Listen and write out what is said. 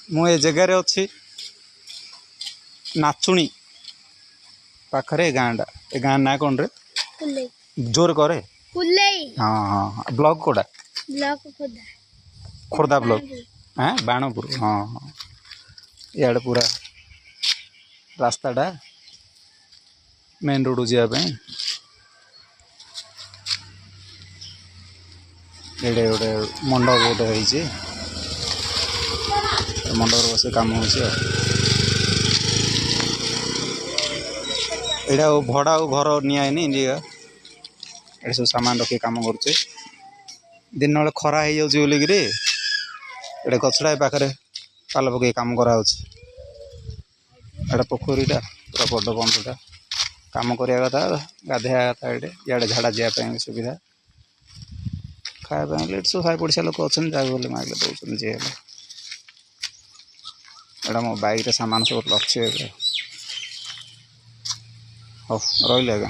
ମୁଁ ଏ ଜାଗାରେ ଅଛି ନାଚୁଣୀ ପାଖରେ ଗାଁଟା। ଏ ଗାଁ ନାଁ କ'ଣ ରେ? ଜୋର କରେ। ହଁ ହଁ ବ୍ଲକ କୋଉଟା? ଖୋର୍ଦ୍ଧା ବ୍ଲକ। ହଁ ବାଣପୁର। ହଁ ହଁ ଇଆଡ଼େ ପୁରା ରାସ୍ତାଟା ମେନ୍ ରୋଡ଼ ଯିବା ପାଇଁ। ଏଇଠି ଗୋଟେ ମଣ୍ଡପ ଗୋଟେ ହେଇଛି। ମଣ୍ଡପରେ ବସି କାମ ହେଉଛି ଆଉ। ଏଇଟା ଆଉ ଭଡ଼ା ଆଉ ଘର ନିଆ ହେଇନି ଇଣ୍ଡିଆ। ଏଠି ସବୁ ସାମାନ ରଖିକି କାମ କରୁଛି। ଦିନ ବେଳେ ଖରା ହେଇଯାଉଛି ବୋଲିକିରି ଏଇଟା ଗଛଟା ଏ ପାଖରେ ପାଲ ପକେଇ କାମ କରାହେଉଛି। ଏଇଟା ପୋଖରୀଟା ପୁରା ବଡ଼ ବନ୍ଧଟା। କାମ କରିବା କଥା ଗାଧୋଇବା କଥା ଏଇଠି। ଇଆଡ଼େ ଝାଡ଼ା ଯିବା ପାଇଁ ସୁବିଧା। ଖାଇବା ପାଇଁ ହେଲେ ଏଠି ସବୁ ସାହି ପଡ଼ିଶା ଲୋକ ଅଛନ୍ତି, ଯାହାକୁ ହେଲେ ମାଗିଲେ ଦେଉଛନ୍ତି ଯିଏ ହେଲେ। ଏଇଟା ମୋ ବାଇକ୍ରେ ସାମାନ ସବୁ ଅଛି ଏବେ। ହଉ ରହିଲି ଆଜ୍ଞା।